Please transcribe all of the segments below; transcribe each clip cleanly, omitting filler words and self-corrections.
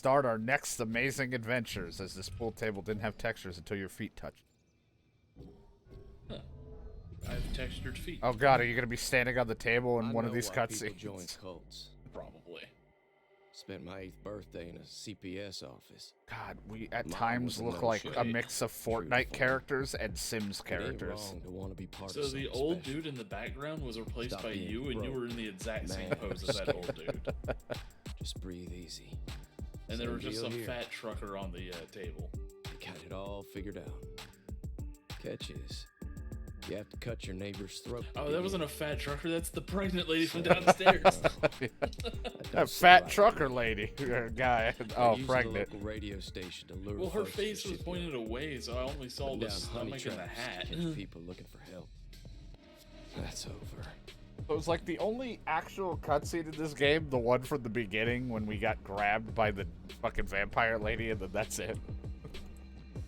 start our next amazing adventures, as this pool table didn't have textures until your feet touched. Huh. I have textured feet. Oh god, are you gonna be standing on the table in I one of know these why people cutscenes? join cults. Probably. Spent my 8th birthday in a CPS office. God, we at Mine times was a look no like shit. a mix of True to Fortnite form. characters and Sims It ain't characters. wrong to want to be part So of the something old special. dude in the background was replaced Stop by being you, and you broke, were in the exact same mad, pose as that old dude. Just breathe easy. And there Same was just deal some here. fat trucker on the table. You got it all figured out. Catch is, you have to cut your neighbor's throat. to Oh, get that in. wasn't a fat trucker. That's the pregnant lady from downstairs. A Don't sit fat right trucker here. lady, guy. They Oh, use pregnant. The local radio station to lure Well, her folks to the face was shipyard. pointed away, so I only saw Put the down honey stomach and the traps to hat. catch people looking for help. That's over. So it was like the only actual cutscene in this game, the one from the beginning when we got grabbed by the fucking vampire lady, and then that's it.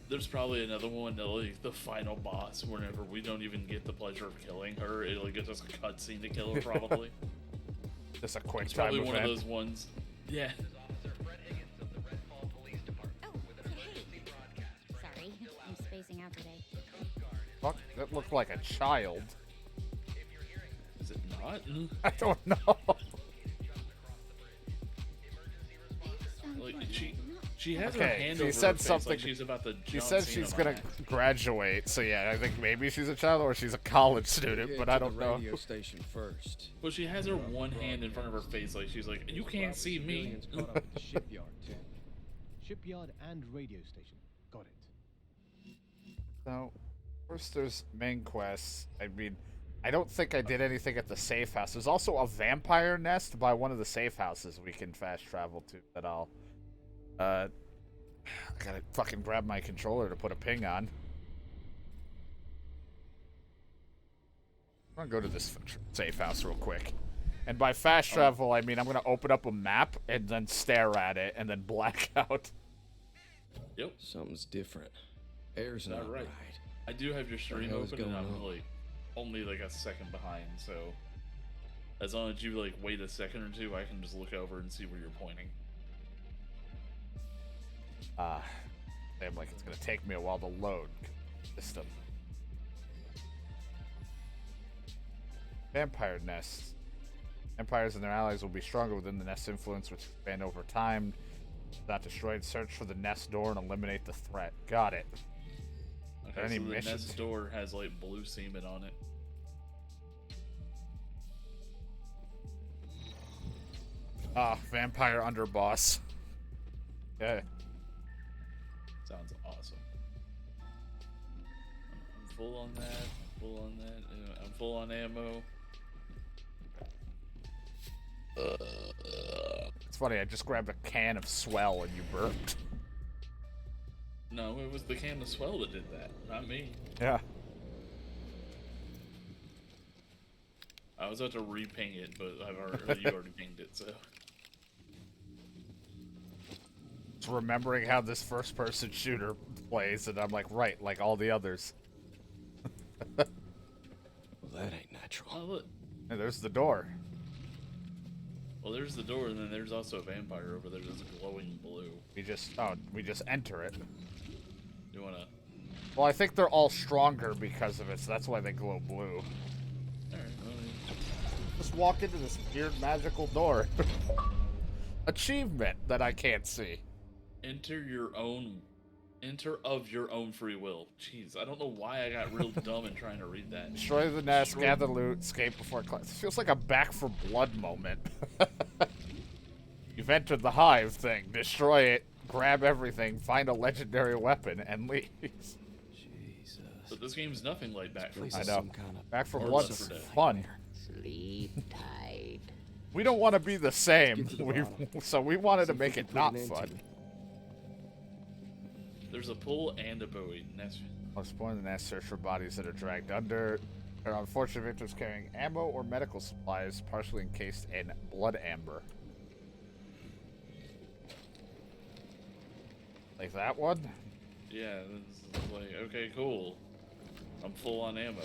There's probably another one, like the final boss, whenever we don't even get the pleasure of killing her. It'll get us a cutscene to kill her, probably. Just a quick It's time probably one event. of those ones. Yeah. Sorry, I'm spacing out today. Fuck, that looked like a child. Is it not? I don't know. Like, she has her Okay, hand she over said her face something- like she's about to She jump says Cena she's on gonna that. graduate, so yeah, I think maybe she's a child or she's a college student, Get but to I the don't know. Radio station first. Well, she has her one hand in front of her face like she's like, you can't see me. Civilians caught up at the shipyard too. Shipyard and radio station. Got it. So, first there's main quests. I mean, I don't think I did anything at the safe house. There's also a vampire nest by one of the safe houses we can fast travel to that I'll, I gotta fucking grab my controller to put a ping on. I'm gonna go to this safe house real quick. And by fast travel, I mean I'm gonna open up a map and then stare at it and then black out. Yep, Something's different. Air's not not right. right. I do have your stream hell is open and going I'm on? like only like a second behind, so as long as you like wait a second or two, I can just look over and see where you're pointing. Damn, like it's gonna take me a while to load. System. Vampire nests. Vampires and their allies will be stronger within the nest's influence, which expand over time. Not destroyed. Search for the nest door and eliminate the threat. Got it. Okay, Any so the missions? nest door has like blue semen on it. Vampire underboss. Okay. Sounds awesome. I'm full on that. Full on that. I'm full on ammo. It's funny, I just grabbed a can of swell and you burped. No, it was the can of swell that did that, not me. Yeah. I was about to reping it, but you already pinged it, so. Just remembering how this first person shooter plays, and I'm like, right, like all the others. Well, that ain't natural. Oh, look. And there's the door. Well, there's the door, and then there's also a vampire over there that's glowing blue. We just enter it. You wanna? Well, I think they're all stronger because of it, so that's why they glow blue. Alright, well, Just walk into this weird magical door. Achievement that I can't see. enter of your own free will. Jeez, I don't know why I got real dumb in trying to read that. Destroy the nest, gather loot, escape before class. This feels like a Back for Blood moment. You've entered the hive thing. Destroy it, grab everything, find a legendary weapon, and leave. Jesus. But this game's nothing like Back 4 Place I is know. some kind of Back for Or Blood's Left 4 Dead. fun. Sleep tight. We don't want to be the same, Get to the bottom. so we wanted to See if make we it can not put an end fun. to it. There's a pull and a buoy. And that's Let's explore the nest, search for bodies that are dragged under. There are unfortunate victims carrying ammo or medical supplies, partially encased in blood amber. Like that one? yeah. This is like okay, cool. I'm full on ammo.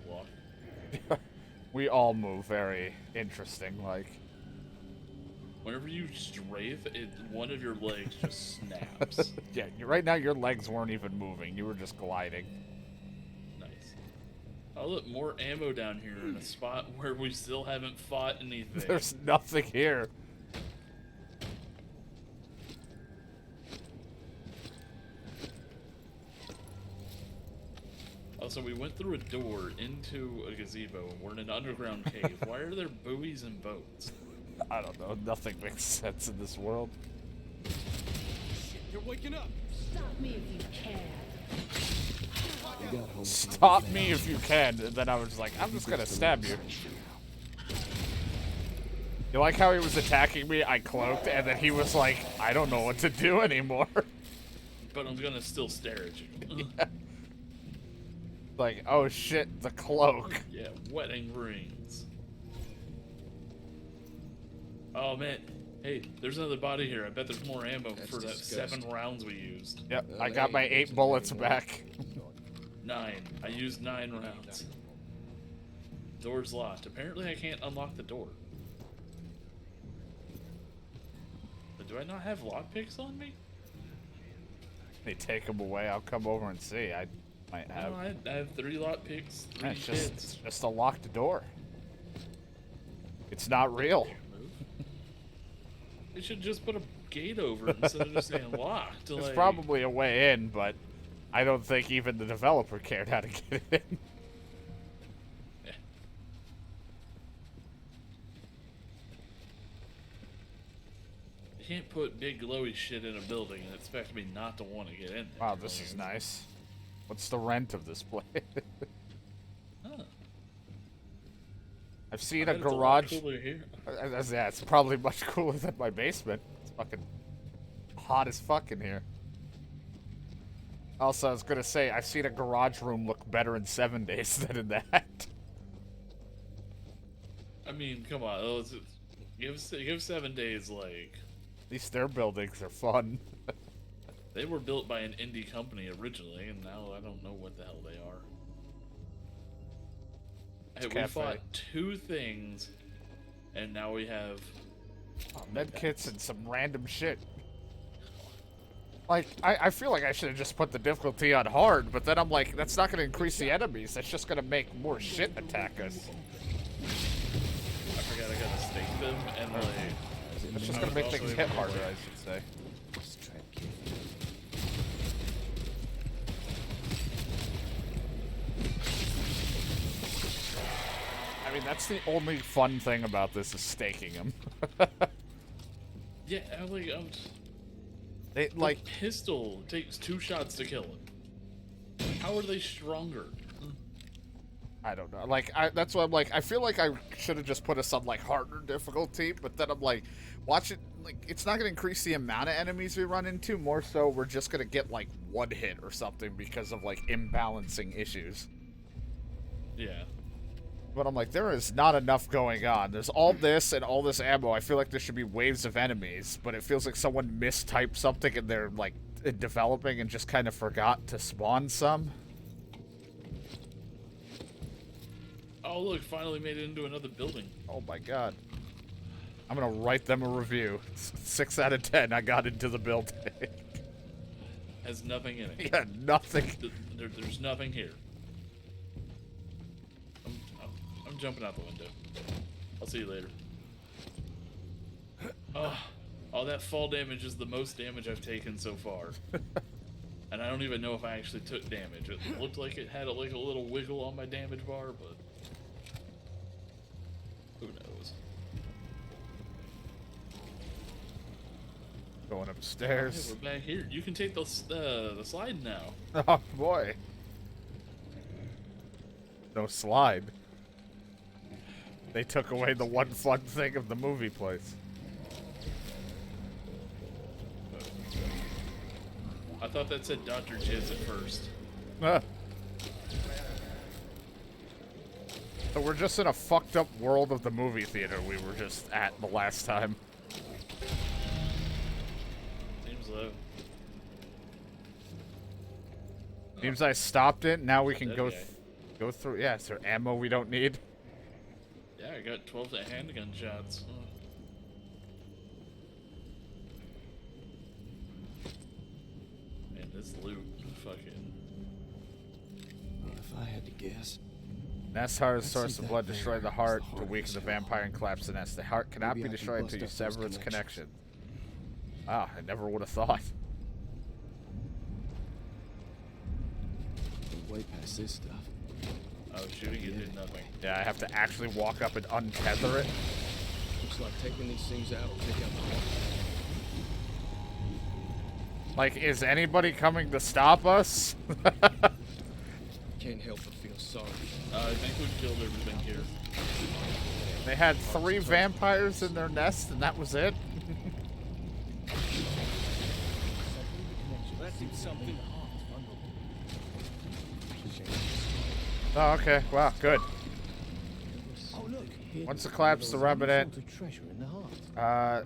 walk. We all move very interesting, like. Whenever you strafe, one of your legs just snaps. Yeah, right now your legs weren't even moving. You were just gliding. Nice. Oh, look, more ammo down here in a spot where we still haven't fought anything. There's nothing here. Also, we went through a door into a gazebo, and we're in an underground cave. Why are there buoys and boats? I don't know. Nothing makes sense in this world. You're waking up. Stop me if you can. We got home. Stop me if you can. And then I was like, I'm just gonna stab you. You like how he was attacking me? I cloaked, and then he was like, I don't know what to do anymore. But I'm gonna still stare at you. Yeah. Like, oh shit, the cloak. Yeah, wedding rings. Oh man, hey, there's another body here. I bet there's more ammo That's for that disgusting. 7 rounds we used. Yep, Well, I got they my ain't 8 using bullets anymore. back. 9. I used 9 rounds. Door's locked. Apparently I can't unlock the door. But do I not have lockpicks on me? They take them away. I'll come over and see. I might have. No, I have 3 lockpicks, 3 It's kids. just a locked door. It's not real. They should just put a gate over it instead of just saying locked. There's Like, probably a way in, but I don't think even the developer cared how to get it in. eh. You can't put big glowy shit in a building and expect me not to want to get in there. Wow, this is nice. What's the rent of this place? Huh. I've seen I a bet it's lot garage. cooler here. Yeah, it's probably much cooler than my basement. It's fucking hot as fuck in here. Also, I was gonna say, I've seen a garage room look better in 7 days than in that. I mean, come on. Give 7 days, like... At least their buildings are fun. They were built by an indie company originally, and now I don't know what the hell they are. Hey, we cafe. fought 2 things, and now we have... Med kits and some random shit. Like, I feel like I should have just put the difficulty on hard, but then I'm like, that's not gonna increase the enemies. That's just gonna make more shit attack us. I forgot I gotta stake them, and like... That's just I gonna was make also things able hit to, harder, like, I should say. Just try to kill I mean, that's the only fun thing about this is staking them. Yeah, like, They, like, like, pistol takes 2 shots to kill him. How are they stronger? I don't know. Like, that's what I'm like. I feel like I should have just put us on, like, harder difficulty, but then I'm like, watch it. Like, it's not going to increase the amount of enemies we run into. More so, we're just going to get, like, 1 hit or something because of, like, imbalancing issues. Yeah. But I'm like, there is not enough going on. There's all this and all this ammo. I feel like there should be waves of enemies, but it feels like someone mistyped something and they're, like, developing and just kind of forgot to spawn some. Oh, look, finally made it into another building. Oh my god. I'm gonna write them a review. 6 out of 10, I got into the building. Has nothing in it. Yeah, nothing. There's nothing here. I'm jumping out the window. I'll see you later. Oh, that fall damage is the most damage I've taken so far. And I don't even know if I actually took damage. It looked like it had like a little wiggle on my damage bar, but who knows? Going Hey, upstairs. we're back here. You can take the slide now. Oh boy. No slide. They took away the one fun thing of the movie place. I thought that said Dr. Jizz at first. Ah. So we're just in a fucked up world of the movie theater we were just at the last time. Seems low. Seems I stopped it, now we can That go... guy. Go through. Yeah, is there ammo we don't need? Yeah, I got 12 handgun shots. Man, this loot, fucking. If I had to guess, Nest heart is Let's source see of that blood. Destroy there the is heart the to heart weaken of the this hell. vampire and collapse the nest. The heart cannot Maybe be I can destroyed until you bust up those sever its connections. connection. Ah, I never would have thought. I'm way past this stuff. Oh, shooting it did nothing. Yeah, I have to actually walk up and untether it. Looks like taking these things out will take out the heart. Like, is anybody coming to stop us? Can't help but feel sorry. I think we've killed everything here. They had 3 vampires in their nest, and that was it? Something. Oh, okay. Wow, good. Oh look! Once it collapses the remnant, Sort of treasure in the heart.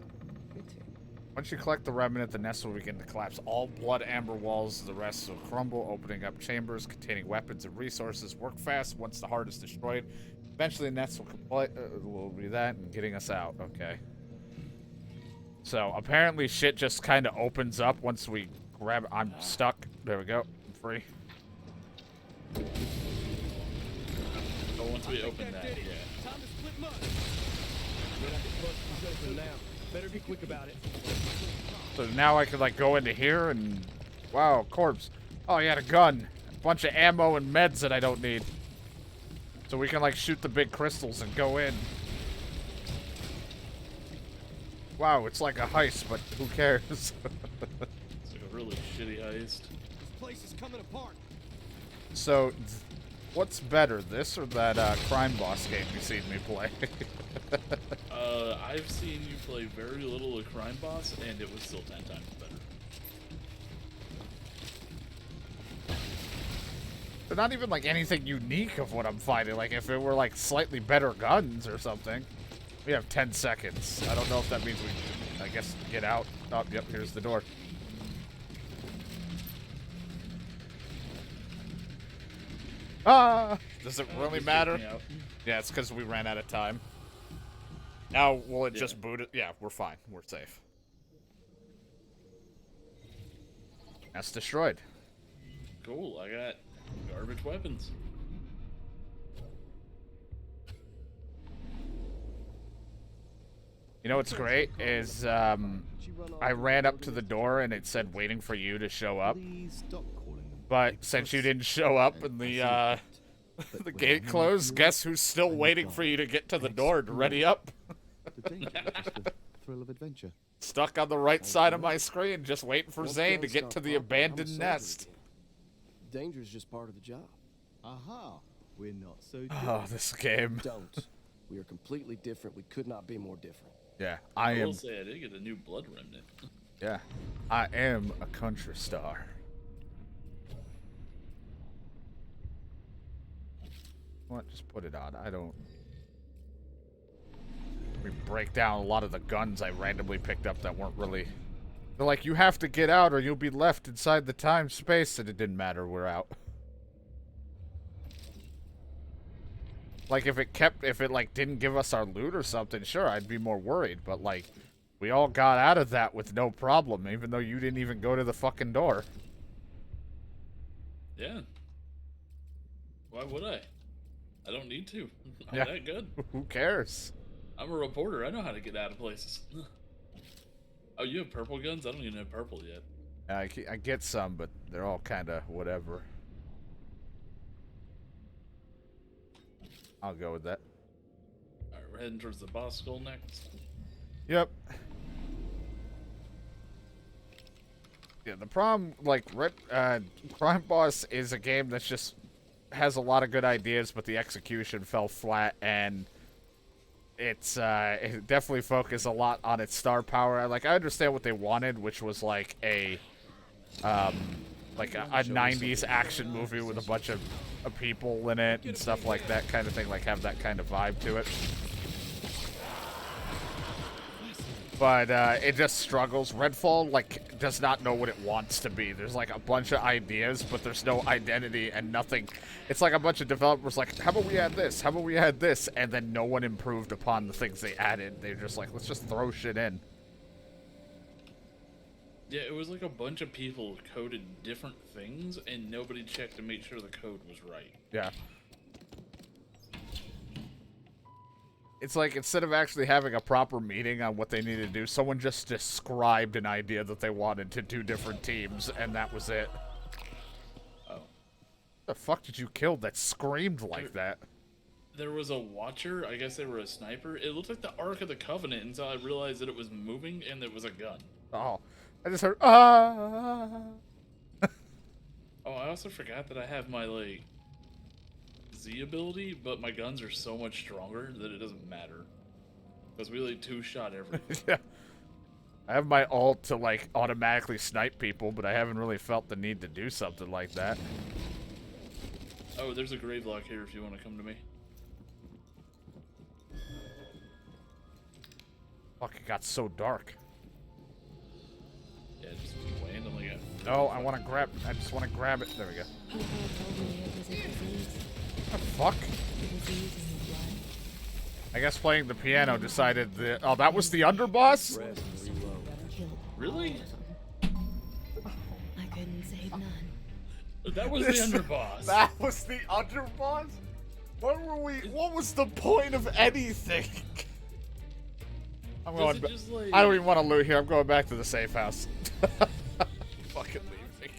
once you collect the remnant, the nest will begin to collapse all blood amber walls. The rest will crumble, opening up chambers containing weapons and resources. Work fast once the heart is destroyed. Eventually, the nest will be that and getting us out. Okay. So apparently, shit just kind of opens up once we grab. I'm stuck. There we go. I'm free. Oh, once we open that, yeah. Time to split mud. Better be quick about it. So now I can like go into here and wow, corpse. Oh, he had a gun, a bunch of ammo and meds that I don't need. So we can like shoot the big crystals and go in. Wow, it's like a heist, but who cares? It's like a really shitty heist. This place is coming apart. So, what's better, this or that crime boss game you seen me play? I've seen you play very little of Crime Boss, and it was still 10 times better. But not even like anything unique of what I'm fighting. Like if it were like slightly better guns or something. We have 10 seconds. I don't know if that means we, I guess, get out. Oh, yep, here's the door. Ah! Does it really Just matter? freaked me out. Yeah, it's because we ran out of time. Now, will it just boot it? Yeah, we're fine. We're safe. That's destroyed. Cool, I got garbage weapons. You know what's great is I ran up to the door and it said waiting for you to show up. Please stop calling them But since you didn't show up and the the gate closed, guess who's still waiting for you to get to the door to ready up? the danger, just the thrill of adventure. Stuck on the right side of my screen, just waiting for Once Zane to guns get start to the popping, I'm a abandoned soldier nest. again. Danger is just part of the job. Aha! We're not so good. Oh, this game. Don't. We are completely different. We could not be more different. Yeah, I I will am. say I did get a new blood remnant. Yeah, I am a country star. What? Just put it on. I don't. We break down a lot of the guns I randomly picked up that weren't really. They're like, you have to get out or you'll be left inside the time space, and it didn't matter. We're out. Like if it like didn't give us our loot or something, sure, I'd be more worried. But like, we all got out of that with no problem, even though you didn't even go to the fucking door. Yeah. Why would I? I don't need to. I'm Yeah. that good. Who cares? I'm a reporter. I know how to get out of places. Oh, you have purple guns? I don't even have purple yet. I get some, but they're all kind of whatever. I'll go with that. Alright, we're heading towards the boss skull next. Yep. Yeah, the problem, like, Crime Boss is a game that's just has a lot of good ideas, but the execution fell flat, and it's it definitely focused a lot on its star power. Like, I understand what they wanted, which was like a 90s action movie with a bunch of people in it and stuff like that kind of thing, like have that kind of vibe to it. but it just struggles. Redfall, like, does not know what it wants to be. There's, like, a bunch of ideas, but there's no identity and nothing. It's like a bunch of developers like, how about we add this? How about we add this? And then no one improved upon the things they added. They're just like, let's just throw shit in. Yeah, it was like a bunch of people coded different things, and nobody checked to make sure the code was right. Yeah. It's like, instead of actually having a proper meeting on what they need to do, someone just described an idea that they wanted to do different teams, and that was it. Oh. The fuck did you kill that screamed like that? There was a watcher, I guess they were a sniper. It looked like the Ark of the Covenant until I realized that it was moving and it was a gun. Oh. I just heard, ah! Oh, I also forgot that I have my, like, Z ability, but my guns are so much stronger that it doesn't matter. Because we, like, two-shot everything. Yeah. I have my ult to, like, automatically snipe people, but I haven't really felt the need to do something like that. Oh, there's a grave lock here if you want to come to me. Fuck, it got so dark. Yeah, just land on like a... No, I want to grab, I just want to grab it. There we go. People told me it was a disease. What the fuck? A disease in the blood. I guess playing the piano decided that, oh, that was the underboss? Rest and reload. Killed Really? all of them. I couldn't save none. That was the underboss. That was the underboss? What was the point of anything? I'm Does going it just, like... I don't even want to loot here. I'm going back to the safe house. Fucking leaving.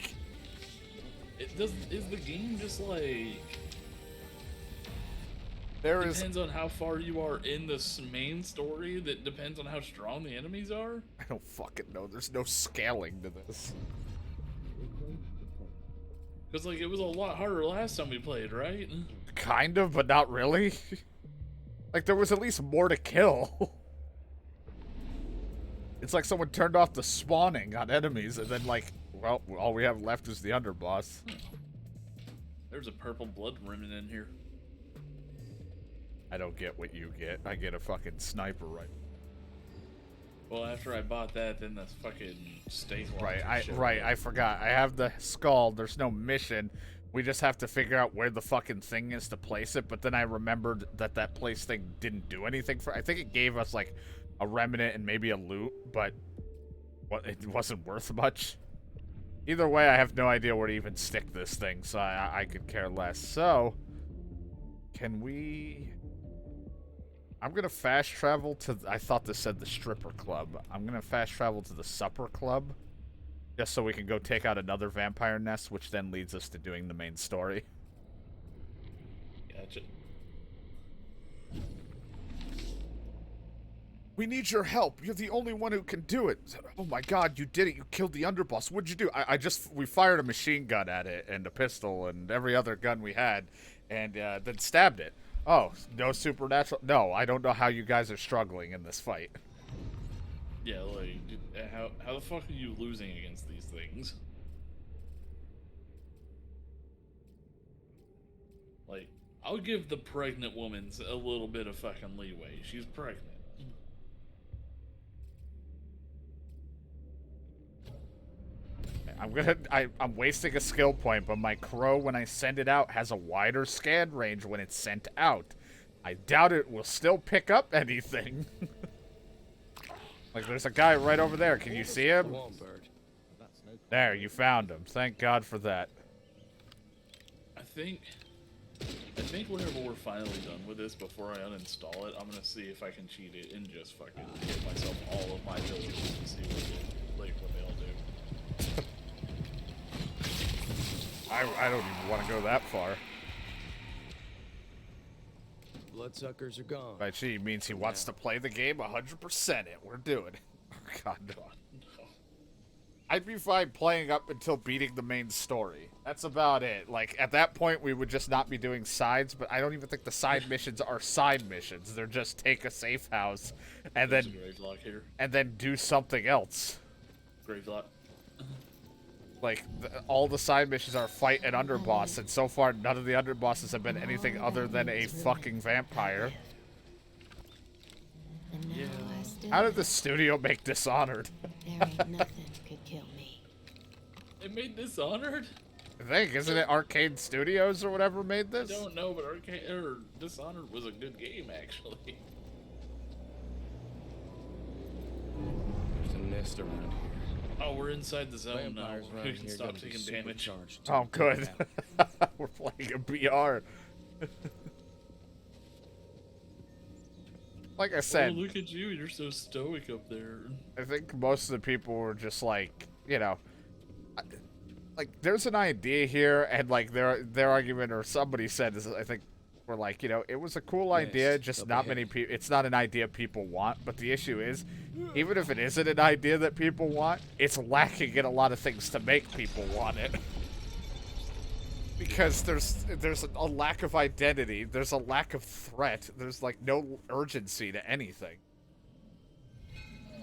Is the game just like... There is... Depends on how far you are in the main story, that depends on how strong the enemies are? I don't fucking know. There's no scaling to this. Because, like, it was a lot harder last time we played, right? Kind of, but not really. Like, there was at least more to kill. It's like someone turned off the spawning on enemies, and then, like, well, all we have left is the underboss. There's a purple blood remnant in here. I don't get what you get. I get a fucking sniper rifle. Well, after I bought that, then the fucking steak Right, launcher showed right, up. I forgot. I have the skull. There's no mission. We just have to figure out where the fucking thing is to place it. But then I remembered that that place thing didn't do anything for. I think it gave us like a remnant and maybe a loot, but it wasn't worth much. Either way, I have no idea where to even stick this thing, so I could care less. So, can we? I'm gonna fast travel to. I thought this said the stripper club. I'm gonna fast travel to the supper club, just so we can go take out another vampire nest, which then leads us to doing the main story. Gotcha. We need your help. You're the only one who can do it. Oh my god, you did it. You killed the underboss. What'd you do? We fired a machine gun at it and a pistol and every other gun we had and then stabbed it. Oh, no supernatural? No, I don't know how you guys are struggling in this fight. Yeah, like, how the fuck are you losing against these things? Like, I'll give the pregnant woman a little bit of fucking leeway. She's pregnant. I'm wasting a skill point, but my crow, when I send it out, has a wider scan range when it's sent out. I doubt it will still pick up anything. Like, there's a guy right over there. Can you see him? Come on, Bert. That's no There, you found him. Thank God for that. I think whenever we're finally done with this, before I uninstall it, I'm gonna see if I can cheat it and just fucking give myself all of my abilities and see what they'll do. I don't even want to go that far. Bloodsuckers are gone. By she means he wants to play the game 100% it. We're doing it. Oh, God, no. I'd be fine playing up until beating the main story. That's about it. Like, at that point, we would just not be doing sides, but I don't even think the side missions are side missions. They're just take a safe house and There's then a grave lock here. do something else. Grave lock. Like, all the side missions are fight an underboss, and so far, none of the underbosses have been anything other than a fucking vampire. And now Yeah. I still How did the live. studio make Dishonored? There ain't nothing could kill me. It made Dishonored? I think, isn't it Arcade Studios or whatever made I this? don't know, but Dishonored was a good game, actually. There's a nest around here. Oh, we're inside the zone now. Vampires around We can here stop gotta be taking damage. supercharged. Oh, good. We're playing a BR. Like I Oh, said, look at you. You're so stoic up there. I think most of the people were just like, you know, like there's an idea here, and like their argument or somebody said is, I think, we're like, you know, it was a cool idea, Nest just up not ahead. many people. It's not an idea people want, but the issue is, even if it isn't an idea that people want, it's lacking in a lot of things to make people want it. Because there's a lack of identity, there's a lack of threat, there's like no urgency to anything.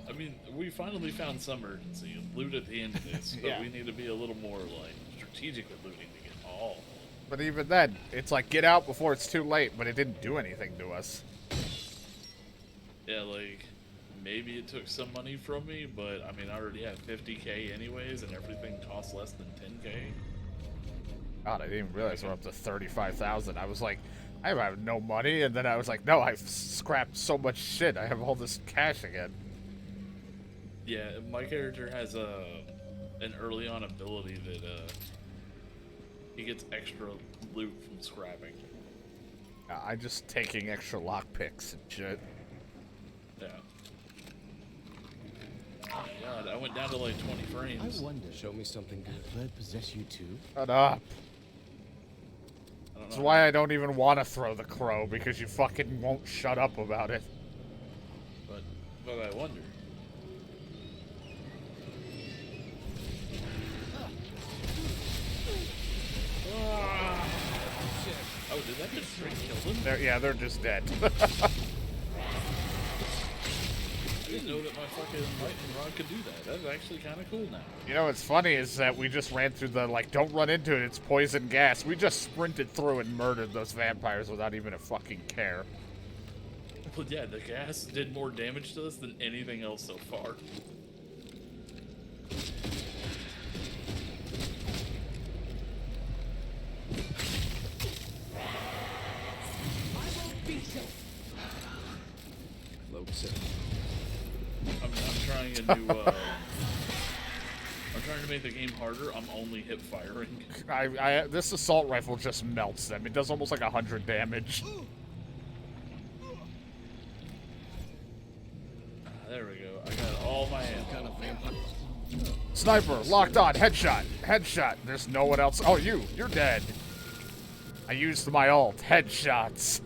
I mean, we finally found some urgency and loot at the end of this, but Yeah. we need to be a little more like strategic with looting to get all. But even then, it's like get out before it's too late, but it didn't do anything to us. Yeah, like maybe it took some money from me, but I mean, I already had 50k anyways, and everything costs less than 10k. God, I didn't even realize we're up to 35,000. I was like, I have no money, and then I was like, no, I've scrapped so much shit. I have all this cash again. Yeah, my character has an early on ability that he gets extra loot from scrapping. I just taking extra lockpicks and shit. Yeah. Oh God, I went down to like 20 I frames. wonder, Show me something did good. the bird possess you too? Shut up. I don't That's know. why I don't even want to throw the crow, because you fucking won't shut up about it. But I wonder. Oh, did that just straight kill them? They're just dead. I didn't know that my fucking lightning rod could do that. That's actually kind of cool now. You know what's funny is that we just ran through the, like, don't run into it, it's poison gas. We just sprinted through and murdered those vampires without even a fucking care. But yeah, the gas did more damage to us than anything else so far. Load set. I'm trying to do, I'm trying to make the game harder. I'm only hip firing. This assault rifle just melts them. It does almost like 100 damage. There we go. I got all my ammo. Kind of vampire. Sniper, locked on, headshot, headshot. There's no one else. Oh, you're dead. I used my ult, headshots.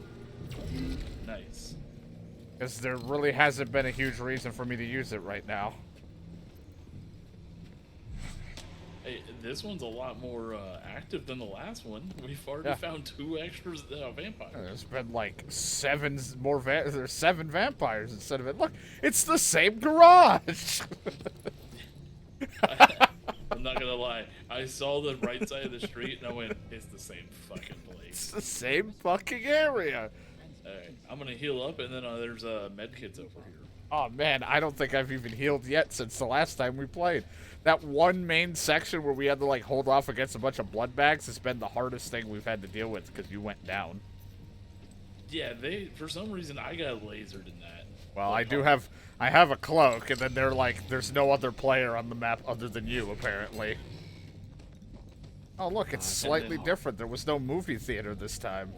Nice. Because there really hasn't been a huge reason for me to use it right now. Hey, this one's a lot more active than the last one. We've already found 2 extra vampires. There's been like there's 7 vampires instead of it. Look, it's the same garage. I'm not gonna lie. I saw the right side of the street and I went, it's the same fucking It's place. the same fucking area. Alright, I'm gonna heal up and then there's medkits over here. Oh man, I don't think I've even healed yet since the last time we played. That one main section where we had to like hold off against a bunch of blood bags has been the hardest thing we've had to deal with because you went down. Yeah, for some reason I got lasered in that. Well, I have a cloak, and then they're like, there's no other player on the map other than you, apparently. Oh look, it's slightly different. There was no movie theater this time.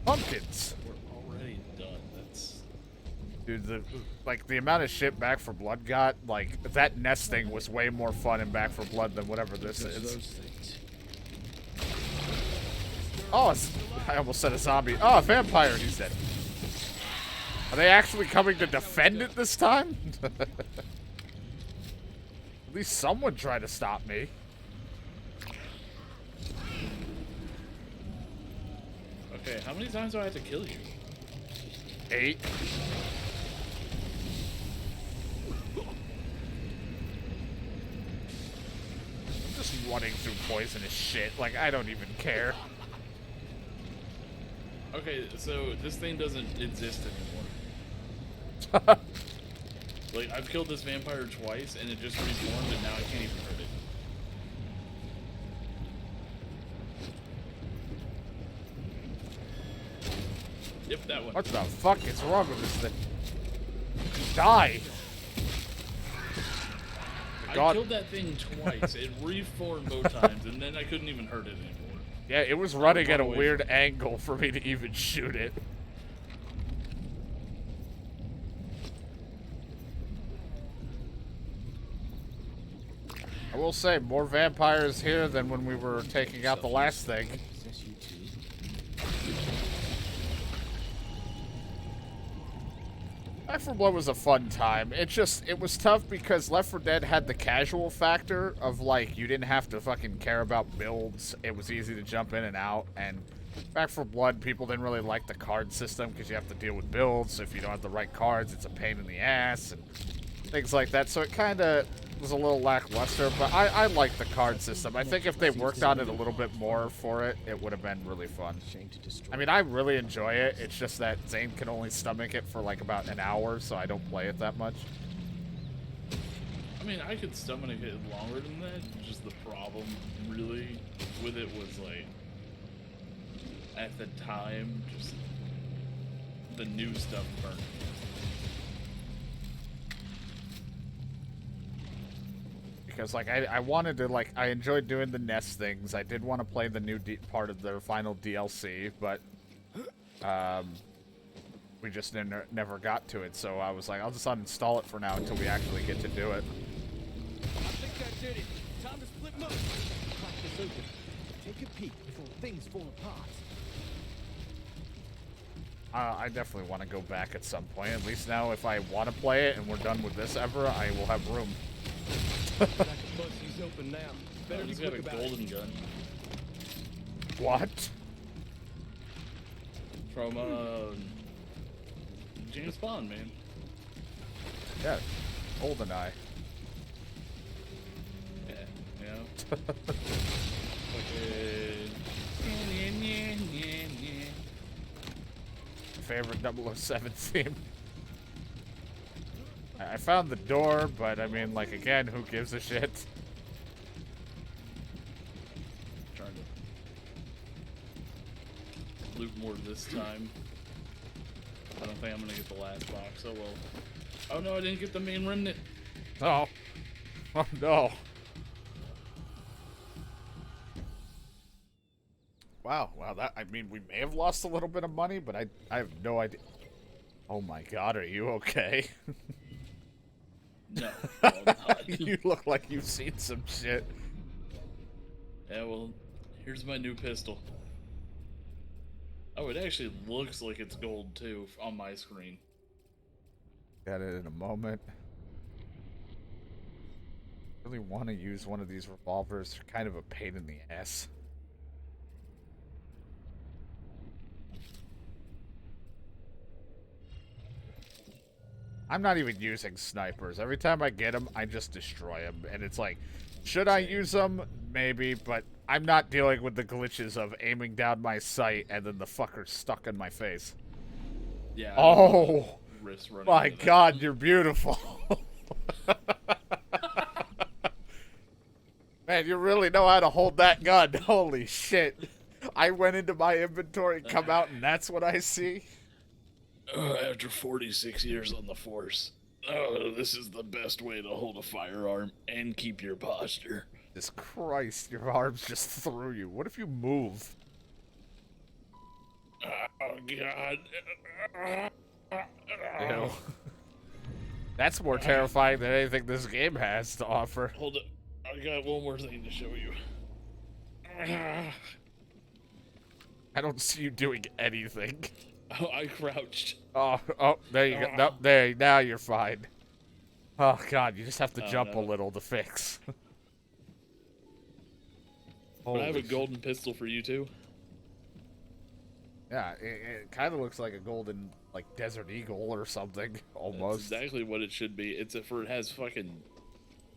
Pumpkins. We're already done. That's Dude, the amount of shit Back for Blood got, like, that nest thing was way more fun in Back for Blood than whatever this Just is. those things. Oh, I almost said a zombie. Oh, a vampire, he said. Are they actually coming to defend it this time? At least someone tried to stop me. okay. How many times do I have to kill you? 8. I'm just running through poisonous shit. Like, I don't even care. Okay, so this thing doesn't exist anymore. Like, I've killed this vampire twice, and it just reformed, and now I can't even hurt it. Yep, that one. What the fuck is wrong with this thing? Die! I God. killed that thing twice. It reformed both times, and then I couldn't even hurt it anymore. Yeah, it was running at a away weird angle for me to even shoot it. I will say, more vampires here than when we were taking out the last thing. Possess you too. Left 4 Blood was a fun time. It was tough because Left 4 Dead had the casual factor of, like, you didn't have to fucking care about builds. It was easy to jump in and out, and Back 4 Blood, people didn't really like the card system because you have to deal with builds. So if you don't have the right cards, it's a pain in the ass, and things like that. So it kind of was a little lackluster, but I like the card system. I think if they worked on it a little bit more for it, it would have been really fun. Shame to destroy. I mean, I really enjoy it. It's just that Zane can only stomach it for like about an hour, so I don't play it that much. I mean, I could stomach it longer than that. Just the problem, really, with it was like, at the time, just the new stuff burned. Because, like, I wanted to, like, I enjoyed doing the nest things. I did want to play the new part of their final DLC, but, we just never got to it. So I was like, I'll just uninstall it for now until we actually get to do it. I think I did it. Time to split them up. Crack this open. Take a peek before things fall apart. I definitely want to go back at some point. At least now, if I want to play it and we're done with this ever, I will have room. Buzzy's open now. Better be He's got a quick about golden it. gun What? from James Bond, man. Yeah, GoldenEye. Yeah, you know. Favorite 007 theme. I found the door, but I mean, like, again, who gives a shit? Trying to loot more this time. I don't think I'm gonna get the last box. Oh well. Oh no, I didn't get the main remnant. Oh. Oh no. Wow, that, I mean, we may have lost a little bit of money, but I have no idea. Oh my god, are you okay? No, I'm not. You look like you've seen some shit. Yeah, well, here's my new pistol. Oh, it actually looks like it's gold too on my screen. Got it in a moment. Really want to use one of these revolvers. They're kind of a pain in the ass. I'm not even using snipers. Every time I get them, I just destroy them. And it's like, should I use them? Maybe, but I'm not dealing with the glitches of aiming down my sight and then the fucker's stuck in my face. Yeah. Oh, Risk running my into that. God, you're beautiful. Man, you really know how to hold that gun. Holy shit. I went into my inventory, come out, and that's what I see. After 46 years on the force, this is the best way to hold a firearm and keep your posture. Jesus Christ, your arms just threw you. What if you move? Oh God. Ew. That's more terrifying than anything this game has to offer. Hold it. I got one more thing to show you. I don't see you doing anything. Oh, I crouched. Oh, there you go. No, there, now you're fine. Oh God, you just have to jump no. a little to fix. But I have a Holy golden pistol for you too. Yeah, it kind of looks like a golden, like, Desert Eagle or something, That's almost. exactly what it should be. It's it has fucking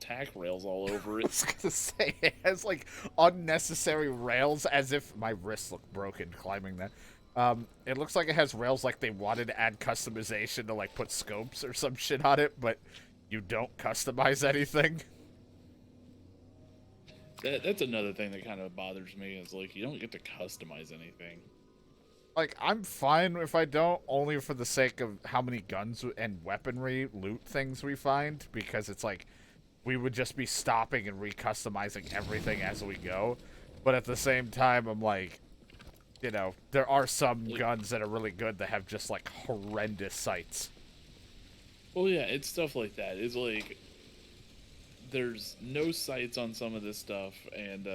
tack rails all over I it. was gonna say, it has, like, unnecessary rails, as if my wrists look broken climbing that. It looks like it has rails like they wanted to add customization to like put scopes or some shit on it, but you don't customize anything. That's another thing that kind of bothers me is like you don't get to customize anything. Like, I'm fine if I don't, only for the sake of how many guns and weaponry loot things we find, because it's like we would just be stopping and recustomizing everything as we go. But at the same time, I'm like, you know, there are some guns that are really good that have just like horrendous sights. Well, yeah, it's stuff like that. It's like there's no sights on some of this stuff, and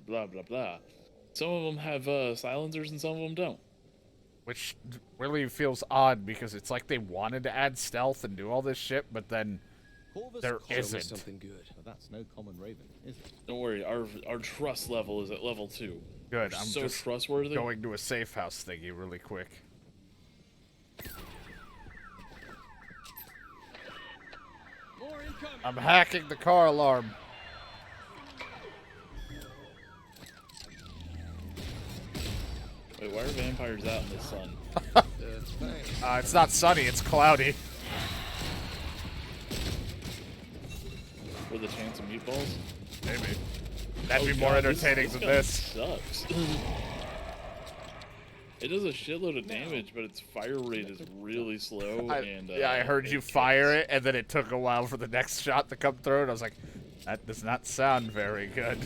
blah blah blah. Some of them have silencers, and some of them don't. Which really feels odd because it's like they wanted to add stealth and do all this shit, but then Corvus there Colt. Show me isn't. something good. But that's no common raven, is it? Don't worry, our trust level is at level 2. Good, We're I'm so just trustworthy. going to a safe house thingy really quick. More incoming. I'm hacking the car alarm. Wait, why are vampires out in the sun? Thanks. It's not sunny, it's cloudy. For the chance of meatballs? Maybe. That'd be Oh, more God, entertaining than gun this. Sucks. It does a shitload of damage, but its fire rate is really slow. Yeah, I heard you it fire kicks. it, and then it took a while for the next shot to come through, and I was like, that does not sound very good.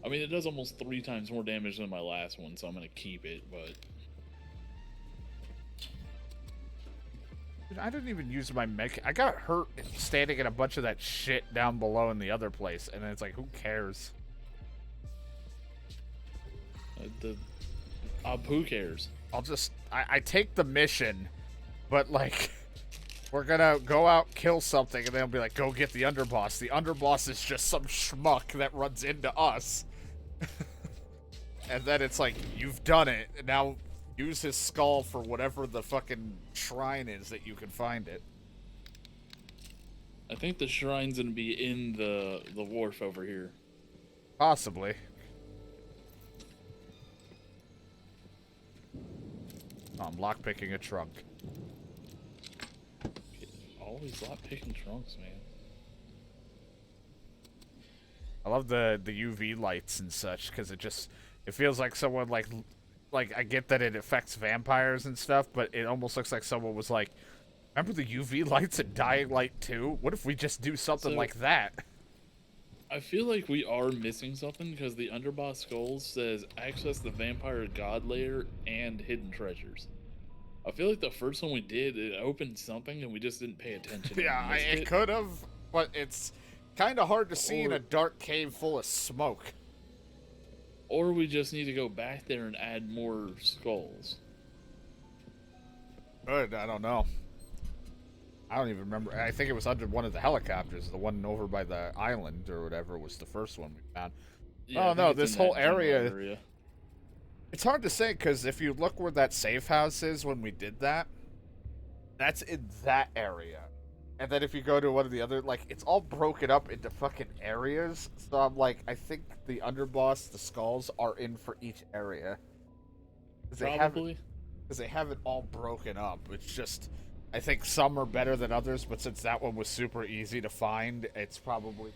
I mean, it does almost 3 times more damage than my last one, so I'm gonna keep it. But Dude, I didn't even use my mech. I got hurt standing in a bunch of that shit down below in the other place, and then it's like, who cares? who cares? I'll just, I take the mission, but like, we're gonna go out, kill something, and then I'll be like, go get the underboss. The underboss is just some schmuck that runs into us. And then it's like, you've done it, and now use his skull for whatever the fucking shrine is that you can find it. I think the shrine's gonna be in the wharf over here. Possibly. Oh, I'm lockpicking a trunk. Always lot picking trunks, man. I love the UV lights and such, because it feels like someone like I get that it affects vampires and stuff, but it almost looks like someone was like, remember the UV lights in Dying Light 2? What if we just do something like that? I feel like we are missing something because the underboss skulls says access the vampire god layer and hidden treasures. I feel like the first one we did, it opened something and we just didn't pay attention. and Yeah, missed it could have, but it's kind of hard to see in Or- a dark cave full of smoke. Or we just need to go back there and add more skulls. Good, I don't know. I don't even remember. I think it was under one of the helicopters. The one over by the island or whatever was the first one we found. Yeah, Oh, I think no, it's this in whole that general area- It's hard to say, because if you look where that safe house is when we did that, that's in that area. And then if you go to one of the other, like, it's all broken up into fucking areas. So I'm like, I think the underboss, the skulls, are in for each area. 'Cause Probably. Because they have it all broken up. It's just, I think some are better than others, but since that one was super easy to find, it's probably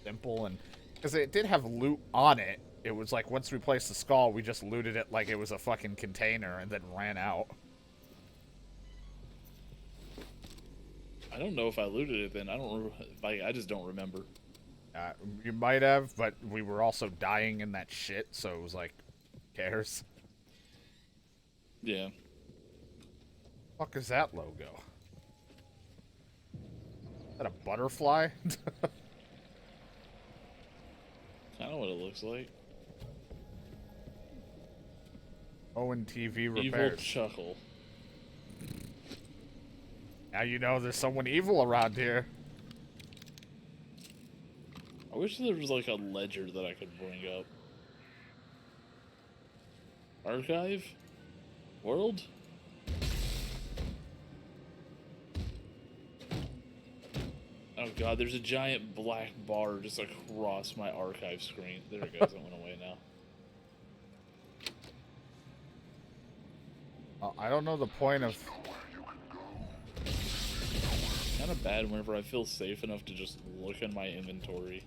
simple. And because it did have loot on it, it was like once we placed the skull, we just looted it like it was a fucking container and then ran out. I don't know if I looted it then. I just don't remember. You might have, but we were also dying in that shit, so it was like, who cares? Yeah. Fuck is that logo? Is that a butterfly? Kind of what it looks like. Owen TV Evil repairs. chuckle. Now you know there's someone evil around here. I wish there was like a ledger that I could bring up. Archive? World? Oh god, there's a giant black bar just across my archive screen. There it goes, it went away now. I don't know the point of... Kind of bad whenever I feel safe enough to just look in my inventory.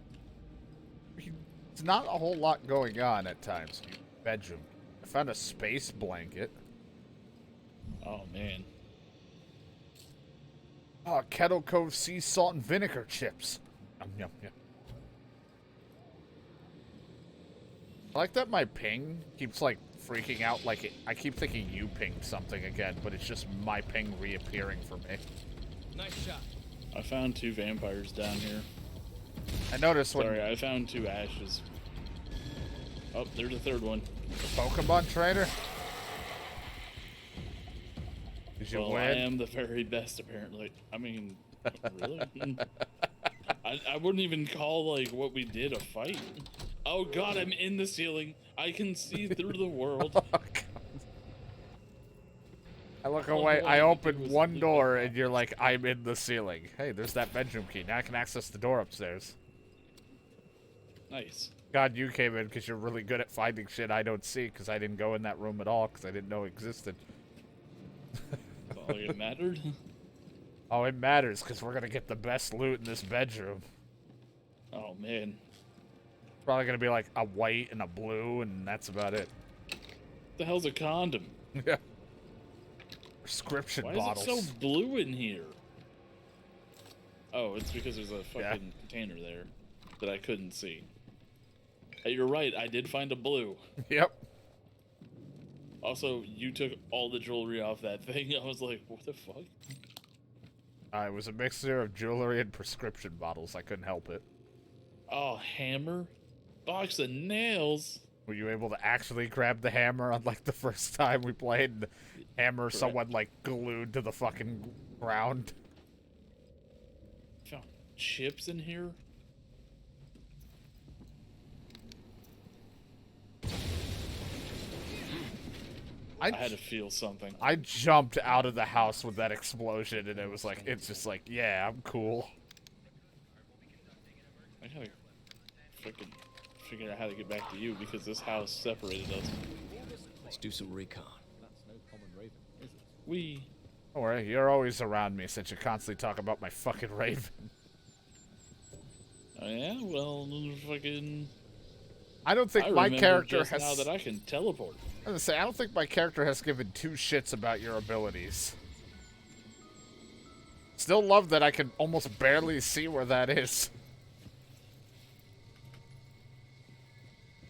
It's not a whole lot going on at times. Bedroom. I found a space blanket. Oh man. Oh, Kettle Cove sea salt and vinegar chips. Yum, yum, yum. I like that my ping keeps, like, freaking out. Like, I keep thinking you pinged something again, but it's just my ping reappearing for me. Nice shot. I found 2 vampires down here. I noticed when... Sorry, I found 2 ashes. Oh, there's a 3rd one. Pokemon trainer? Did you Well, win? I am the very best, apparently. I mean, really? I wouldn't even call, like, what we did a fight. Oh god, I'm in the ceiling. I can see through the world. Oh, God. I look away, I open one door, and you're like, I'm in the ceiling. Hey, there's that bedroom key. Now I can access the door upstairs. Nice. God, you came in because you're really good at finding shit I don't see because I didn't go in that room at all because I didn't know it existed. That's all it mattered. Oh, it matters because we're going to get the best loot in this bedroom. Oh, man. Probably going to be like a white and a blue, and that's about it. What the hell's a condom? Yeah. Prescription Why bottles. is it so blue in here? Oh, it's because there's a fucking container there that I couldn't see. Hey, you're right, I did find a blue. Yep. Also, you took all the jewelry off that thing. I was like, what the fuck? It was a mixture of jewelry and prescription bottles. I couldn't help it. Oh, hammer? Box of nails? Were you able to actually grab the hammer unlike the first time we played? The hammer Correct. someone, like, glued to the fucking ground. Found chips in here? I had to feel something. I jumped out of the house with that explosion, and it was like, it's just like, yeah, I'm cool. I gotta freaking figure out how to get back to you because this house separated us. Let's do some recon. That's no common raven, is it? We. Don't worry, you're always around me since you constantly talk about my fucking raven. Oh yeah, well, fucking. I don't think I my remember character just has... now that I can teleport. I was gonna say, I don't think my character has given 2 shits about your abilities. Still love that I can almost barely see where that is.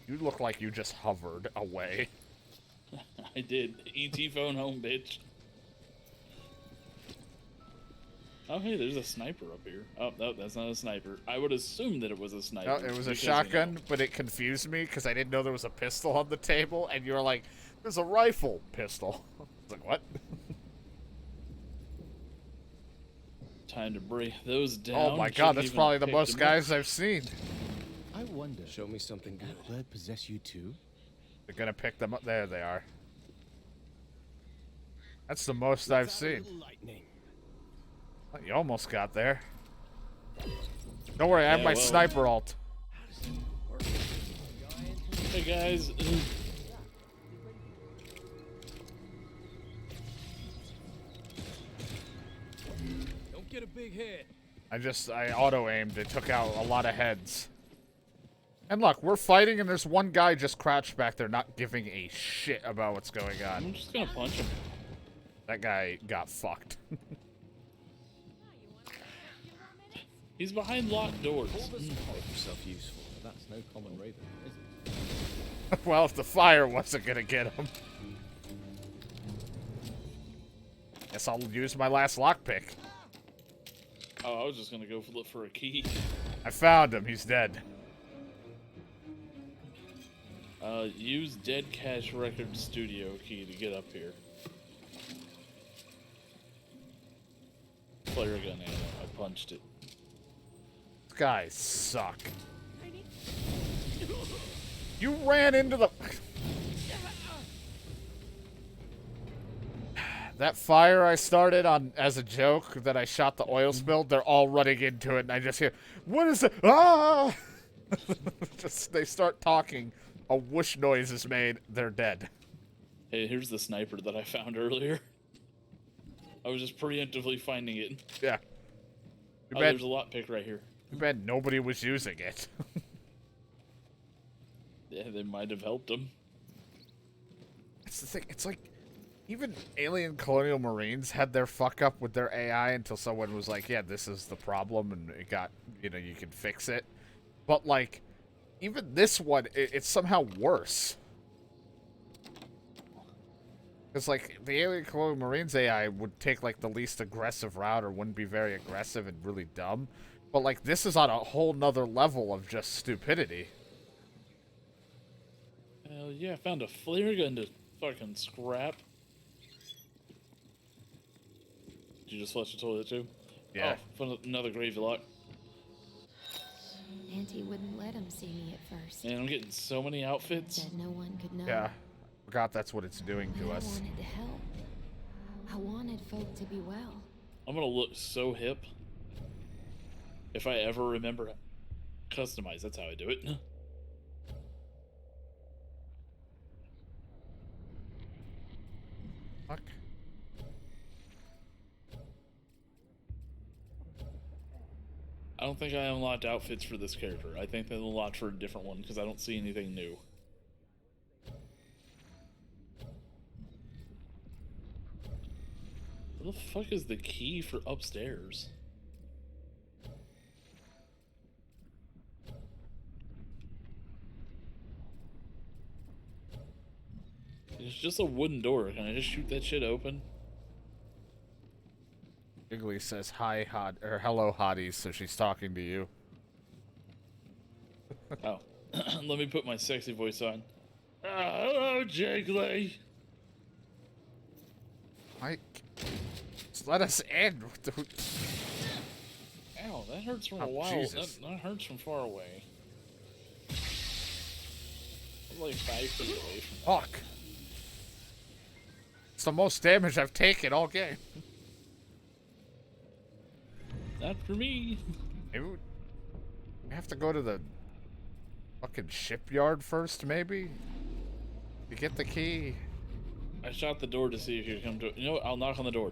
You look like you just hovered away. I did. ET phone home, bitch. Oh, hey, there's a sniper up here. Oh, no, that's not a sniper. I would assume that it was a sniper. No, it was a because, shotgun, but it confused me because I didn't know there was a pistol on the table, and you were like, there's a rifle pistol. I was like, what? Time to break those down. Oh my god, that's Shouldn't probably even the pick most them up. guys I've seen. I wonder. Show me something Did good. that bird possess you too? They're gonna pick them up. There they are. That's the most I've seen. Lightning. Oh, you almost got there. Don't worry, I have Yeah, my well. sniper alt. Hey, guys. Don't get a big head. I auto-aimed. It took out a lot of heads. And look, we're fighting and there's one guy just crouched back there not giving a shit about what's going on. I'm just gonna punch him. That guy got fucked. He's behind locked doors. Make yourself useful. That's no common raven, is it? Well, if the fire wasn't gonna get him. Guess I'll use my last lockpick. Oh, I was just gonna go look for a key. I found him. He's dead. Use Dead Cash Record Studio key to get up here. Flare gun ammo. I punched it. These guys suck. You ran into the... That fire I started on as a joke that I shot the oil spill, they're all running into it, and I just hear, what is it? Ah! Just, they start talking, a whoosh noise is made, they're dead. Hey, here's the sniper that I found earlier. I was just preemptively finding it. Yeah. Oh, there's a lockpick right here. Too bad nobody was using it. Yeah, they might have helped him. That's the thing, it's like, even alien colonial marines had their fuck up with their AI until someone was like, yeah, this is the problem, and it got, you know, you can fix it. But, like, even this one, it's somehow worse. Because, like, the alien colonial marines AI would take, like, the least aggressive route or wouldn't be very aggressive and really dumb. But, like, this is on a whole nother level of just stupidity. Hell yeah, I found a flare gun to fucking scrap. Did you just flush the toilet too? Yeah. Oh, found another gravy lock. Auntie wouldn't let him see me at first. Man, I'm getting so many outfits. Said no one could know. Yeah. Forgot that's what it's doing But to I us. wanted to help. I wanted folk to be well. I'm gonna look so hip. If I ever remember customize, that's how I do it. Fuck. I don't think I unlocked outfits for this character. I think they unlocked for a different one because I don't see anything new. What the fuck is the key for upstairs? It's just a wooden door. Can I just shoot that shit open? Jiggly says hi, hot or hello, hotties. So she's talking to you. Oh, let me put my sexy voice on. Hello, Jiggly. Mike, just let us in. Ow, that hurts from Oh, a while. Jesus. That hurts from far away. I'm like 5 feet away from that. Fuck. It's the most damage I've taken all game. Not for me. Maybe we have to go to the fucking shipyard first, maybe? To get the key. I shot the door to see if you'd come to it. You know what? I'll knock on the door.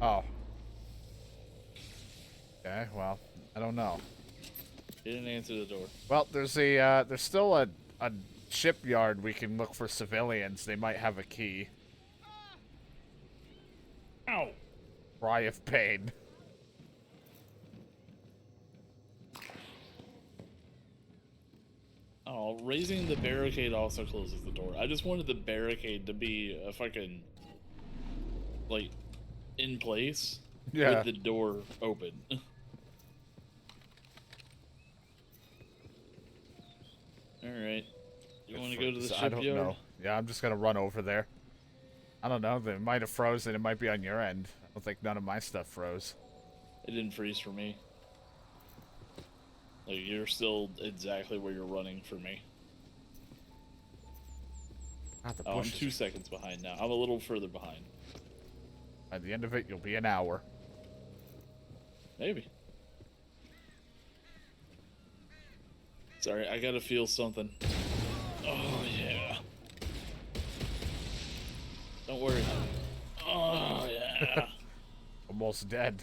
Oh. Okay, well, I don't know. He didn't answer the door. Well, there's still a shipyard we can look for civilians. They might have a key. Ow! Cry of pain. Oh, raising the barricade also closes the door. I just wanted the barricade to be a fucking, like, in place Yeah. with the door open. Alright. You want to go to the I don't shipyard? know. Yeah, I'm just gonna run over there. I don't know. They might have frozen. It might be on your end. I don't think none of my stuff froze. It didn't freeze for me. Like, you're still exactly where you're running for me. God, the Oh, I'm bushes. 2 seconds behind now. I'm a little further behind. By the end of it, you'll be an hour. Maybe. Sorry, I gotta feel something. Oh, yeah. Don't worry. Oh, yeah. Almost dead.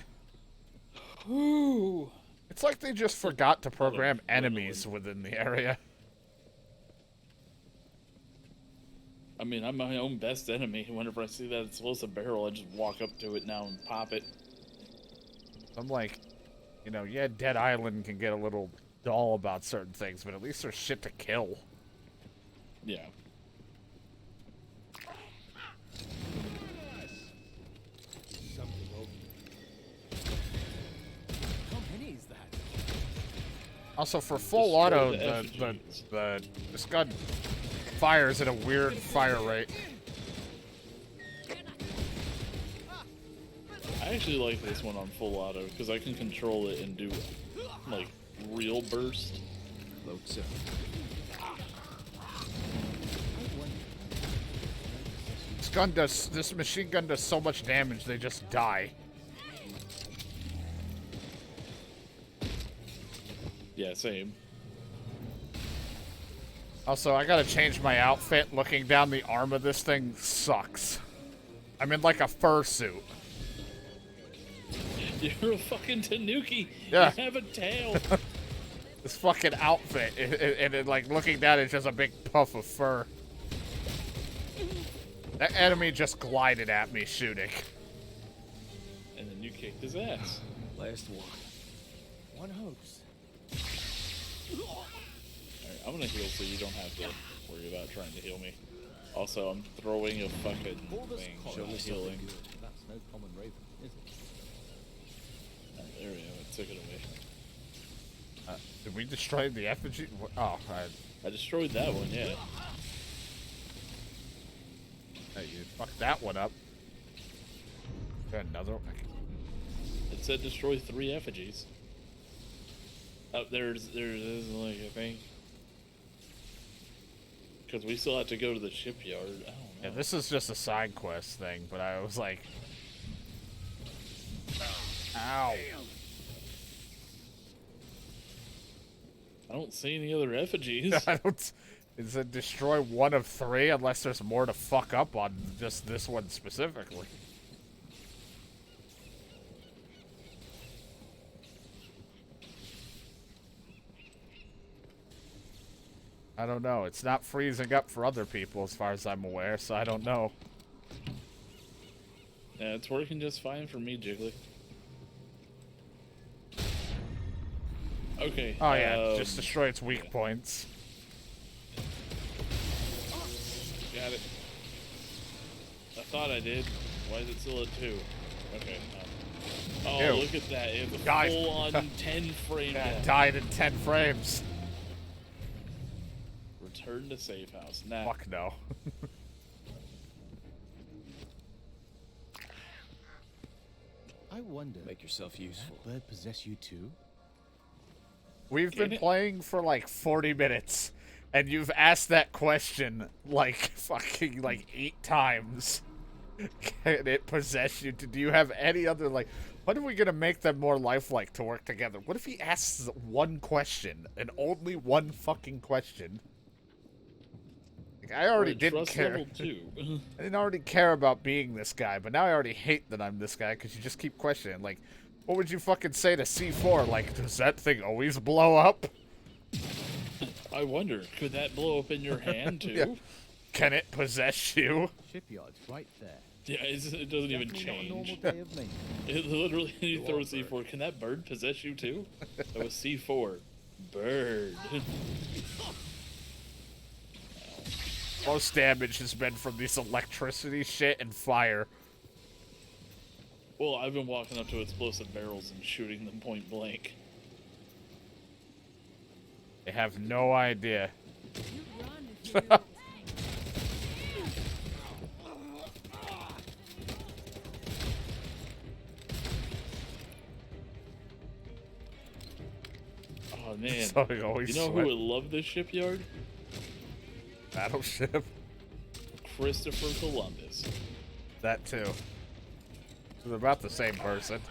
Woo! It's like they just forgot to program enemies within the area. I mean, I'm my own best enemy. Whenever I see that explosive barrel, I just walk up to it now and pop it. I'm like, you know, yeah, Dead Island can get a little dull about certain things, but at least there's shit to kill. Yeah. Something over. How many is that? Also, for full Destroy auto, the effigies. this gun fires at a weird fire rate. I actually like this one on full auto because I can control it and do, like, real burst. Loads up. This machine gun does so much damage they just die. Yeah, same. Also, I gotta change my outfit. Looking down the arm of this thing sucks. I'm in like a fursuit. You're a fucking tanuki. Yeah. You have a tail. This fucking outfit, and like looking down, it's just a big puff of fur. That enemy just glided at me, shooting. And then you kicked his ass. Last one. One hopes. Alright, I'm gonna heal so you don't have to worry about trying to heal me. Also, I'm throwing a fucking thing. Show me something Healing. good. That's no common raven, is it? There we go. I took it away. Did we destroy the effigy? Oh, I destroyed that one, yeah. you fucked that one up. Got another one. It said destroy 3 effigies. Oh, there's like, I think. Because we still have to go to the shipyard. I don't know. Yeah, this is just a side quest thing, but I was like, ow. I don't see any other effigies. I don't. It said destroy 1 of 3 unless there's more to fuck up on just this one specifically. I don't know. It's not freezing up for other people as far as I'm aware, so I don't know. Yeah, it's working just fine for me, Jiggly. Okay. Oh yeah, just destroy its weak points. Got it. I thought I did. Why is it still at 2? Okay. Oh, Ew. look at that. It's a Guys. full-on 10 frame Yeah, death. died in 10 frames. Return to safe house. Nah. Fuck no. I wonder. Make yourself Did useful. that bird possess you too? We've been Can it- playing for like 40 minutes, and you've asked that question like fucking like 8 times. Can it possess you? Do you have any other like? When are we gonna make them more lifelike to work together? What if he asks one question and only one fucking question? Like, I already We're at didn't trust care. level 2. I didn't already care about being this guy, but now I already hate that I'm this guy because you just keep questioning. Like, what would you fucking say to C4? Like, does that thing always blow up? I wonder, could that blow up in your hand too? Yeah. Can it possess you? Shipyard's right there. Yeah, it doesn't even Definitely not a normal change. day of maintenance. It literally, you throw a C4. Can that bird possess you too? That was C4. Bird. Most damage has been from this electricity shit and fire. Well, I've been walking up to explosive barrels and shooting them point blank. They have no idea. Oh man. So I always You know who sweat. would love this shipyard? Battleship? Christopher Columbus. That too. They're about the same person.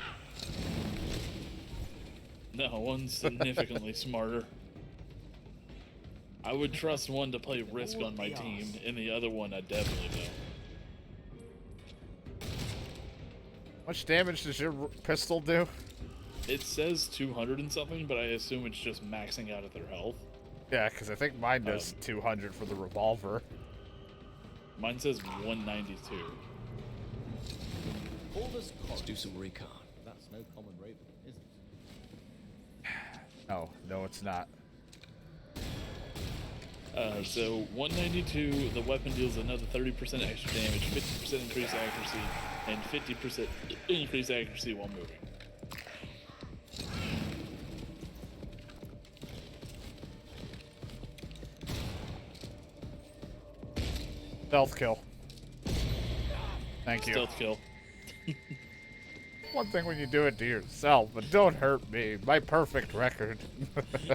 No, one's significantly smarter. I would trust one to play Risk on my team, and the other one I definitely don't. How much damage does your pistol do? It says 200 and something, but I assume it's just maxing out at their health. Yeah, because I think mine does 200 for the revolver. Mine says 192. Boulder's Let's do some recon. That's no common raven, is it? No, it's not. So 192, the weapon deals another 30% extra damage, 50% increased accuracy, and 50% increased accuracy while moving. Stealth kill. Thank you. Stealth kill. One thing when you do it to yourself, but don't hurt me. My perfect record.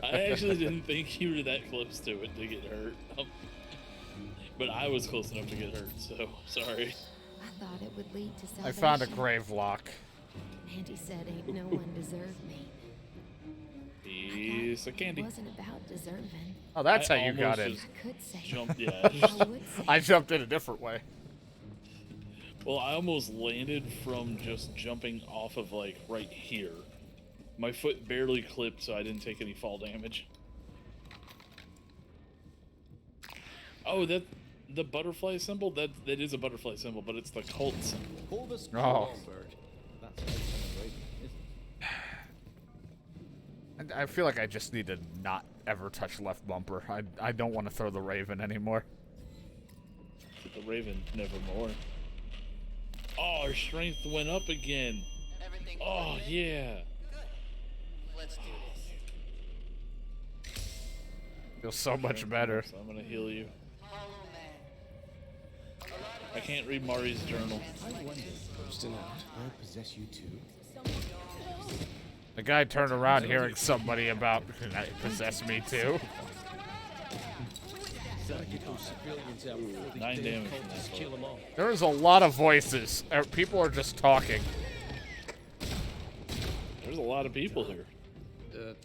I actually didn't think you were that close to it to get hurt. But I was close enough to get hurt, so sorry. I thought it would lead to salvation. I found a grave lock. Andy said ain't no one deserved me. Piece of candy. It wasn't about deserving. Oh, that's I how you got in. almost I could say. Jumped, yeah. I would say. I jumped in a different way. Well, I almost landed from just jumping off of, like, right here. My foot barely clipped, so I didn't take any fall damage. Oh, the butterfly symbol? That is a butterfly symbol, but it's the cult symbol. Corvus Oh. Bird. That's Old Raven, isn't it? I feel like I just need to not ever touch left bumper. I don't want to throw the Raven anymore. The Raven, nevermore. Oh, our strength went up again. Oh, yeah. Let's do this. Feels so much better. So I'm gonna heal you. I can't read Mari's journal. I wonder, Posting out. I possess you too. The guy turned around hearing somebody about possess me too. Gotta get those civilians out before these 9 damn damage from cultists that kill them all. There is a lot of voices. People are just talking. There's a lot of people here.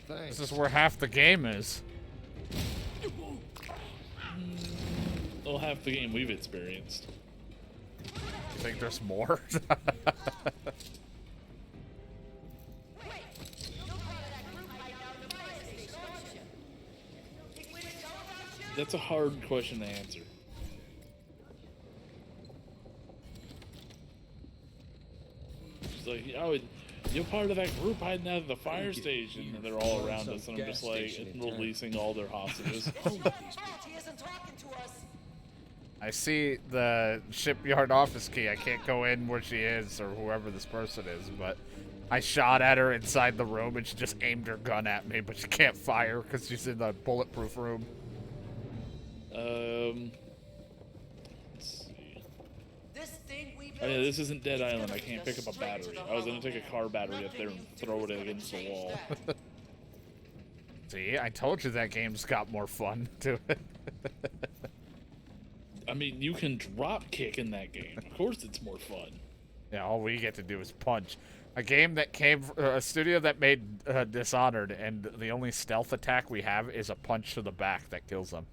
Thanks. This is where half the game is. Well, half the game we've experienced. You think there's more? That's a hard question to answer. She's like, oh, you're part of that group hiding out of the fire station, and they're all around us, and I'm just like releasing all their hostages. He isn't talking to us. I see the shipyard office key. I can't go in where she is or whoever this person is, but I shot at her inside the room and she just aimed her gun at me, but she can't fire because she's in the bulletproof room. Let's see. This thing we built. Oh yeah, this isn't Dead Island. I can't pick up a battery. I was gonna take a car battery up there and throw it against the wall. See, I told you that game's got more fun to it. I mean, you can drop kick in that game. Of course, it's more fun. Yeah, all we get to do is punch. A game that came, a studio that made Dishonored, and the only stealth attack we have is a punch to the back that kills them.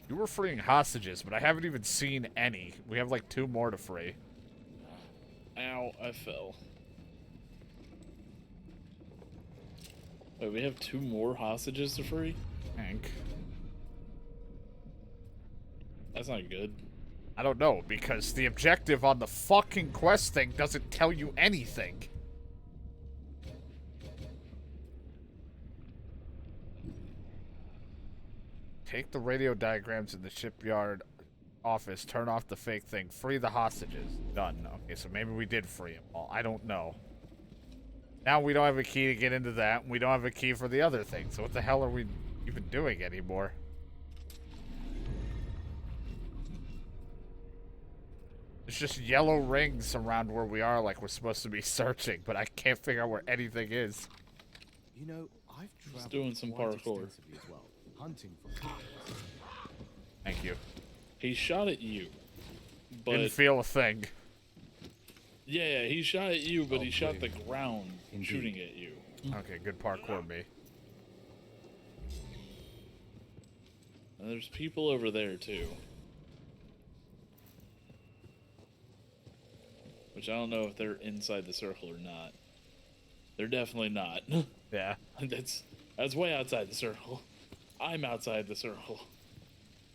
You were freeing hostages, but I haven't even seen any. We have like 2 more to free. Ow, I fell. Wait, we have 2 more hostages to free? Hank. That's not good. I don't know, because the objective on the fucking quest thing doesn't tell you anything. Take the radio diagrams in the shipyard office, turn off the fake thing, free the hostages. Done. Okay, so maybe we did free them all. I don't know. Now we don't have a key to get into that, and we don't have a key for the other thing, so what the hell are we even doing anymore? There's just yellow rings around where we are like we're supposed to be searching, but I can't figure out where anything is. You know, I've traveled doing some quite parkour. extensively as well, hunting for targets. Thank you. He shot at you. But Didn't feel a thing. yeah, he shot at you, but he shot the Hopefully. ground Indeed. shooting at you. Okay, good parkour, me. And there's people over there too. Which I don't know if they're inside the circle or not. They're definitely not. Yeah. That's way outside the circle. I'm outside the circle.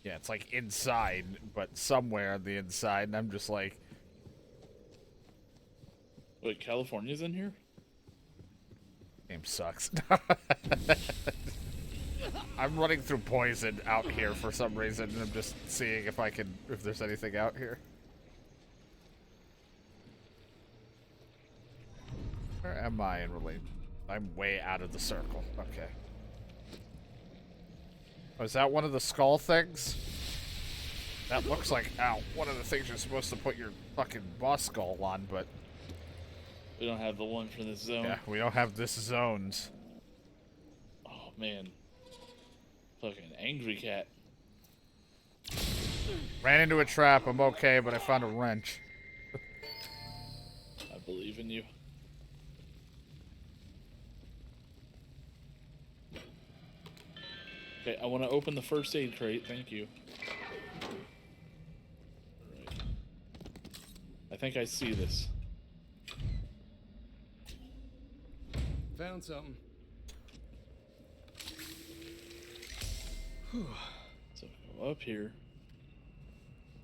Yeah, it's like inside, but somewhere on the inside, and I'm just like, Wait, California's in here? game sucks. I'm running through poison out here for some reason, and I'm just seeing if there's anything out here. Where am I in relation? I'm way out of the circle. Okay. Oh, is that one of the skull things? That looks like, one of the things you're supposed to put your fucking boss skull on, but We don't have the one for this zone. yeah, we don't have this zones. Oh man. Fucking angry cat. Ran into a trap. I'm okay, but I found a wrench. I believe in you. Okay, I want to open the first aid crate. Thank you. Alright. I think I see this. Found something. So go up here.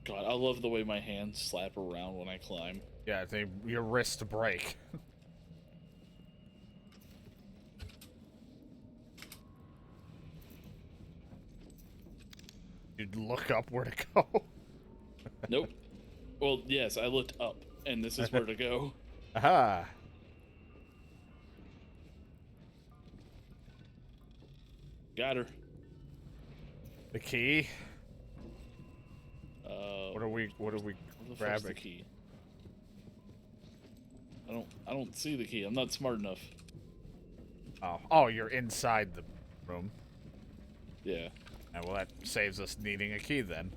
God, I love the way my hands slap around when I climb. Yeah, your wrists break. You'd look up where to go. Nope. Well, yes, I looked up, and this is where to go. Aha. Got her. The key. What are we Where the fuck's the grabbing? key? I don't see the key. I'm not smart enough. Oh, you're inside the room. Yeah. Well, that saves us needing a key then.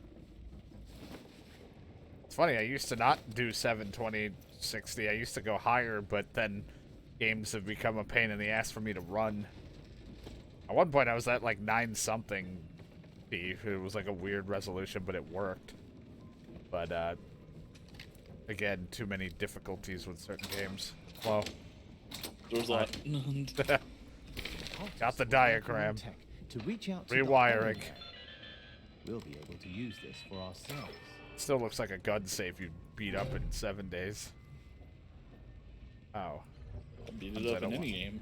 It's funny, I used to not do 720, 60. I used to go higher, but then games have become a pain in the ass for me to run. At one point, I was at like 9 something. It was like a weird resolution, but it worked. But, again, too many difficulties with certain games. Well, Door's locked. got the diagram. To reach out to Rewiring. the we'll be able to use this for ourselves. Still looks like a gun safe you beat up in 7 days. Oh. I'll beat I it up don't in any want- game.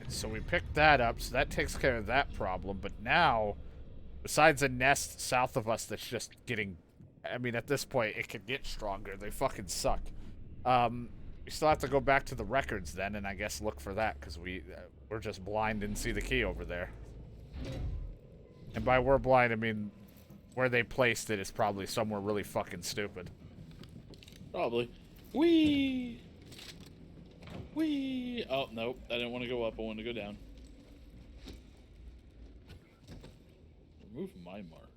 So we picked that up, so that takes care of that problem. But now, besides a nest south of us that's just getting... I mean, at this point, it could get stronger. They fucking suck. We still have to go back to the records then, and I guess look for that, because we're just blind and see the key over there. And by we're blind, I mean where they placed it is probably somewhere really fucking stupid. Probably. Whee! Whee! Oh, nope. I didn't want to go up. I wanted to go down. Remove my mark.